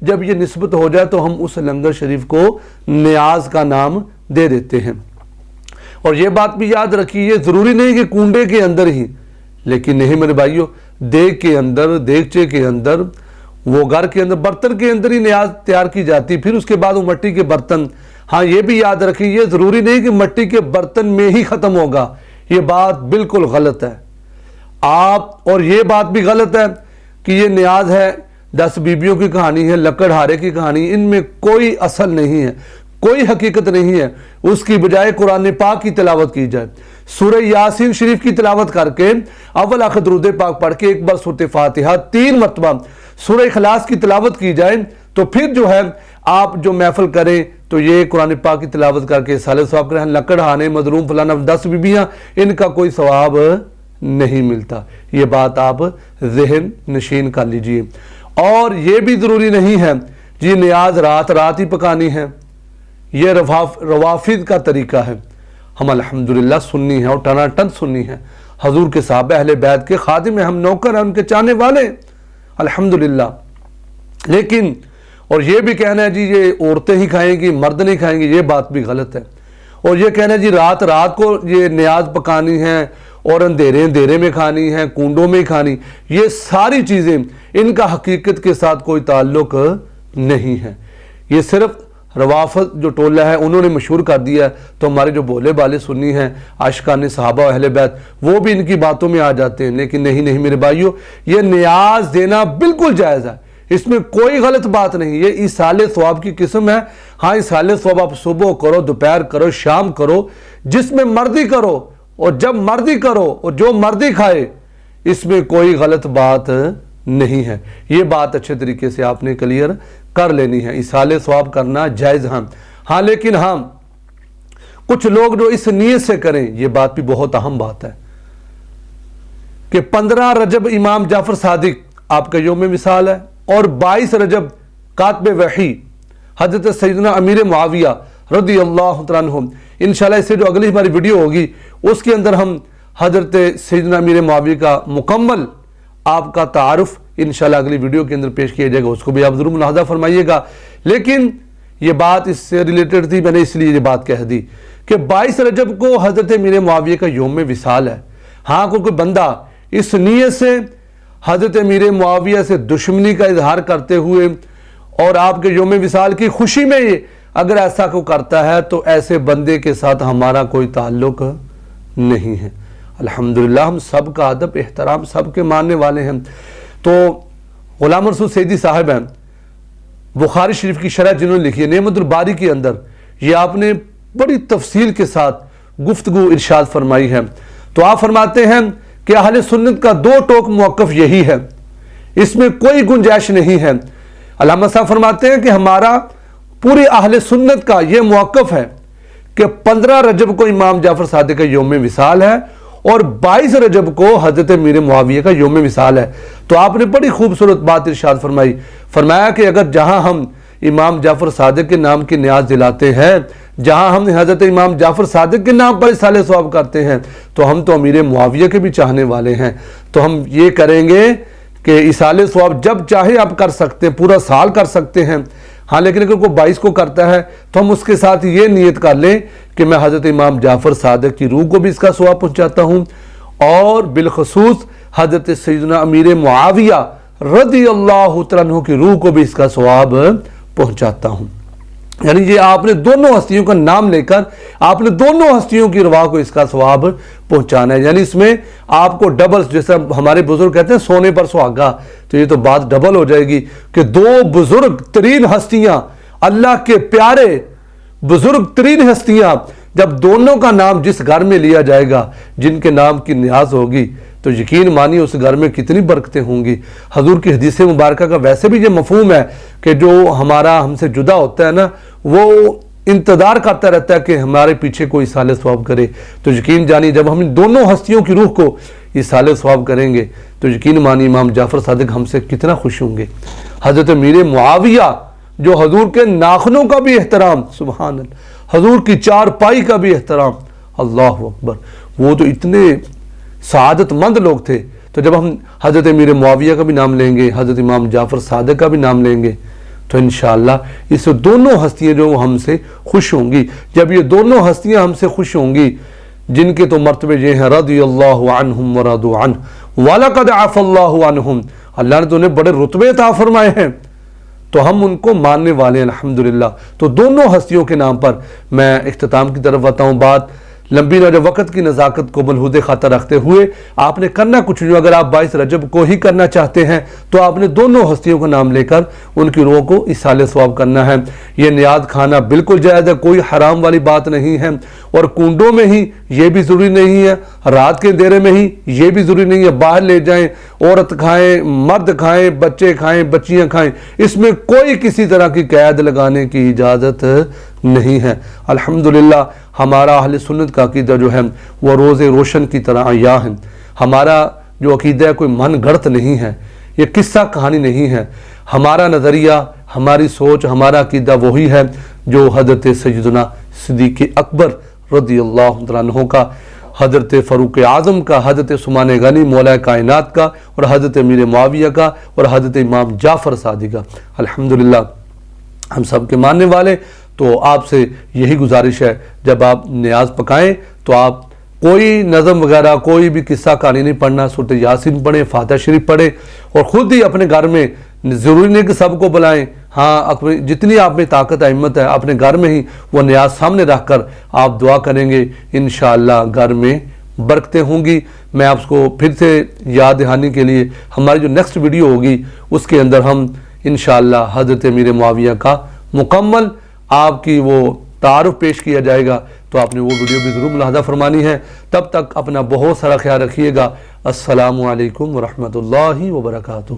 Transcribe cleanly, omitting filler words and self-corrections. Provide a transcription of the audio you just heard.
جب یہ نسبت ہو جائے تو ہم اس لنگر شریف کو نیاز کا نام دے دیتے ہیں۔ اور یہ بات بھی یاد رکھیے، یہ ضروری نہیں کہ کنڈے کے اندر ہی، لیکن نہیں میرے بھائیوں، دیگ کے اندر، دیگچے کے اندر، وہ گھر کے اندر، برتن کے اندر ہی نیاز تیار کی جاتی، پھر اس کے بعد وہ مٹی کے برتن۔ ہاں یہ بھی یاد رکھیے، یہ ضروری نہیں کہ مٹی کے برتن میں ہی ختم ہوگا، یہ بات بالکل غلط ہے۔ اور یہ بات بھی غلط ہے کہ یہ نیاز ہے 10 بیبیوں کی کہانی ہے، لکڑ ہارے کی کہانی، ان میں کوئی اصل نہیں ہے، کوئی حقیقت نہیں ہے۔ اس کی بجائے قرآن پاک کی تلاوت کی جائے، سورہ یاسین شریف کی تلاوت کر کے اول آخر درود پاک پڑھ کے ایک بار سورۃ فاتحہ 3 مرتبہ سورہ اخلاص کی تلاوت کی جائے، تو پھر جو ہے آپ جو محفل کریں تو یہ قرآن پاک کی تلاوت کر کے سالے ثواب کریں۔ لکڑ ہانے، مظلوم فلانا 10 بیبیاں، ان کا کوئی ثواب نہیں ملتا، یہ بات آپ ذہن نشین کر لیجئے۔ اور یہ بھی ضروری نہیں ہے جی نیاز رات ہی پکانی ہے، یہ روافض کا طریقہ ہے۔ ہم الحمدللہ سنی ہیں اور ٹناٹن سنی ہیں، حضور کے صحابہ اہل بیت کے خادم ہیں، ہم نوکر ہیں، ان کے چاہنے والے ہیں الحمدللہ۔ لیکن اور یہ بھی کہنا ہے جی یہ عورتیں ہی کھائیں گی، مرد نہیں کھائیں گے، یہ بات بھی غلط ہے۔ اور یہ کہنا ہے جی رات کو یہ نیاز پکانی ہے اور اندھیرے میں کھانی ہے، کنڈوں میں کھانی، یہ ساری چیزیں ان کا حقیقت کے ساتھ کوئی تعلق نہیں ہے۔ یہ صرف روافض جو ٹولہ ہے انہوں نے مشہور کر دیا ہے، تو ہمارے جو بولے بالے سنی ہیں عاشقان صحابہ و اہل بیت وہ بھی ان کی باتوں میں آ جاتے ہیں۔ لیکن نہیں میرے بھائیوں، یہ نیاز دینا بالکل جائز ہے، اس میں کوئی غلط بات نہیں، یہ ایصال ثواب کی قسم ہے۔ ہاں ایصال ثواب آپ صبح کرو، دوپہر کرو، شام کرو، جس میں مرضی کرو اور جب مرضی کرو اور جو مرضی کھائے، اس میں کوئی غلط بات نہیں ہے۔ یہ بات اچھے طریقے سے آپ نے کلیئر کر لینی ہے، ایصال ثواب کرنا جائز ہے۔ ہاں لیکن کچھ لوگ جو اس نیت سے کریں، یہ بات بھی بہت اہم بات ہے کہ 15 رجب امام جعفر صادق آپ کا یوم وصال ہے، اور 22 رجب کاتب وحی حضرت سیدنا امیر معاویہ رضی اللہ تعالیٰ عنہ۔ انشاءاللہ اس سے جو اگلی ہماری ویڈیو ہوگی اس کے اندر ہم حضرت سیدنا امیر معاویہ کا مکمل آپ کا تعارف انشاءاللہ اگلی ویڈیو کے اندر پیش کیا جائے گا، اس کو بھی آپ ضرور ملاحظہ فرمائیے گا۔ لیکن یہ بات اس سے ریلیٹڈ تھی، میں نے اس لیے یہ بات کہہ دی کہ 22 رجب کو حضرت امیر معاویہ کا یوم وصال ہے۔ ہاں کوئی بندہ اس نیت سے حضرت امیر معاویہ سے دشمنی کا اظہار کرتے ہوئے اور آپ کے یوم وصال کی خوشی میں اگر ایسا کو کرتا ہے تو ایسے بندے کے ساتھ ہمارا کوئی تعلق نہیں ہے۔ الحمدللہ ہم سب کا ادب احترام سب کے ماننے والے ہیں۔ تو غلام رسول سیدی صاحب ہیں، بخاری شریف کی شرح جنہوں نے لکھی ہے نعمت الباری کے اندر، یہ آپ نے بڑی تفصیل کے ساتھ گفتگو ارشاد فرمائی ہے۔ تو آپ فرماتے ہیں کہ اہل سنت کا 2 ٹوک موقف یہی ہے، اس میں کوئی گنجائش نہیں ہے۔ علامہ صاحب فرماتے ہیں کہ ہمارا پوری اہل سنت کا یہ موقف ہے کہ 15 رجب کو امام جعفر صادق کا یوم وصال ہے اور 22 رجب کو حضرت امیر معاویہ کا یوم وصال ہے۔ تو آپ نے بڑی خوبصورت بات ارشاد فرمایا کہ اگر جہاں ہم امام جعفر صادق کے نام کی نیاز دلاتے ہیں، جہاں ہم حضرت امام جعفر صادق کے نام پر ایصال ثواب کرتے ہیں، تو ہم تو امیر معاویہ کے بھی چاہنے والے ہیں۔ تو ہم یہ کریں گے کہ ایصال ثواب جب چاہے آپ کر سکتے ہیں، پورا سال کر سکتے ہیں۔ ہاں لیکن اگر کوئی 22 کو کرتا ہے تو ہم اس کے ساتھ یہ نیت کر لیں کہ میں حضرت امام جعفر صادق کی روح کو بھی اس کا ثواب پہنچاتا ہوں، اور بالخصوص حضرت سیدنا امیر معاویہ رضی اللہ تعالیٰ عنہ کی روح کو بھی اس کا ثواب پہنچاتا ہوں۔ یعنی یہ آپ نے دونوں ہستیوں کا نام لے کر آپ نے دونوں ہستیوں کی رواح کو اس کا ثواب پہنچانا ہے۔ یعنی اس میں آپ کو ڈبل، جیسا ہمارے بزرگ کہتے ہیں سونے پر سہاگا، تو یہ تو بات ڈبل ہو جائے گی کہ 2 بزرگ ترین ہستیاں، اللہ کے پیارے بزرگ ترین ہستیاں، جب دونوں کا نام جس گھر میں لیا جائے گا، جن کے نام کی نیاز ہوگی، تو یقین مانی اس گھر میں کتنی برکتیں ہوں گی۔ حضور کی حدیث مبارکہ کا ویسے بھی یہ مفہوم ہے کہ جو ہم سے جدا ہوتا ہے نا، وہ انتظار کرتا رہتا ہے کہ ہمارے پیچھے کوئی ایصال ثواب کرے۔ تو یقین جانی جب ہم دونوں ہستیوں کی روح کو ایصال ثواب کریں گے تو یقین مانی امام جعفر صادق ہم سے کتنا خوش ہوں گے۔ حضرت امیر معاویہ جو حضور کے ناخنوں کا بھی احترام، سبحان اللہ، حضور کی 4 پائی کا بھی احترام، اللہ اکبر، وہ تو اتنے سعادت مند لوگ تھے۔ تو جب ہم حضرت امیر معاویہ کا بھی نام لیں گے، حضرت امام جعفر صادق کا بھی نام لیں گے، تو انشاءاللہ اس دونوں ہستیاں جو ہم سے خوش ہوں گی. جب یہ دونوں ہستیاں ہم سے خوش ہوں گی جن کے تو مرتبے یہ ہیں رضی اللہ عنہم ورضوا عنہ وَلَقَدْ عَفَى اللَّهُ عَنْهُمْ, اللہ نے تو انہیں بڑے رتبے عطا فرمائے ہیں, تو ہم ان کو ماننے والے ہیں الحمدللہ. تو دونوں ہستیوں کے نام پر میں اختتام کی طرف آتا ہوں. بات لمبی نہ, وقت کی نزاکت کو ملحوظ خاطر رکھتے ہوئے آپ نے کرنا کچھ نہیں. اگر آپ 22 رجب کو ہی کرنا چاہتے ہیں تو آپ نے دونوں ہستیوں کا نام لے کر ان کی روح کو ایصال ثواب کرنا ہے. یہ نیاز کھانا بالکل جائز ہے, کوئی حرام والی بات نہیں ہے, اور کنڈوں میں ہی یہ بھی ضروری نہیں ہے, رات کے اندھیرے میں ہی یہ بھی ضروری نہیں ہے. باہر لے جائیں, عورت کھائیں, مرد کھائیں, بچے کھائیں, بچیاں کھائیں, اس میں کوئی کسی طرح کی قید لگانے کی اجازت نہیں ہے. الحمدللہ ہمارا اہل سنت کا عقیدہ جو ہے وہ روز روشن کی طرح عیاں ہے. ہمارا جو عقیدہ ہے کوئی من گھڑت نہیں ہے, یہ قصہ کہانی نہیں ہے. ہمارا نظریہ, ہماری سوچ, ہمارا عقیدہ وہی ہے جو حضرت سیدنا صدیق اکبر رضی اللہ عنہ کا, حضرت فاروق اعظم کا, حضرت عثمان غنی مولا کائنات کا, اور حضرت امیر معاویہ کا, اور حضرت امام جعفر صادق کا. الحمدللہ ہم سب کے ماننے والے. تو آپ سے یہی گزارش ہے جب آپ نیاز پکائیں تو آپ کوئی نظم وغیرہ, کوئی بھی قصہ کہانی نہیں پڑھنا. سورۃ یاسین پڑھیں, فاتحہ شریف پڑھیں, اور خود ہی اپنے گھر میں, ضروری نہیں کہ سب کو بلائیں, ہاں جتنی آپ میں طاقت ہے, ہمت ہے, اپنے گھر میں ہی وہ نیاز سامنے رکھ کر آپ دعا کریں گے, انشاءاللہ گھر میں برکتیں ہوں گی. میں آپ کو پھر سے یاد دہانی کے لیے ہماری جو نیکسٹ ویڈیو ہوگی اس کے اندر ہم انشاءاللہ حضرت امیر معاویہ کا مکمل آپ کی وہ تعارف پیش کیا جائے گا. تو آپ نے وہ ویڈیو بھی ضرور ملاحظہ فرمانی ہے. تب تک اپنا بہت سارا خیال رکھیے گا. السلام علیکم ورحمۃ اللہ وبرکاتہ.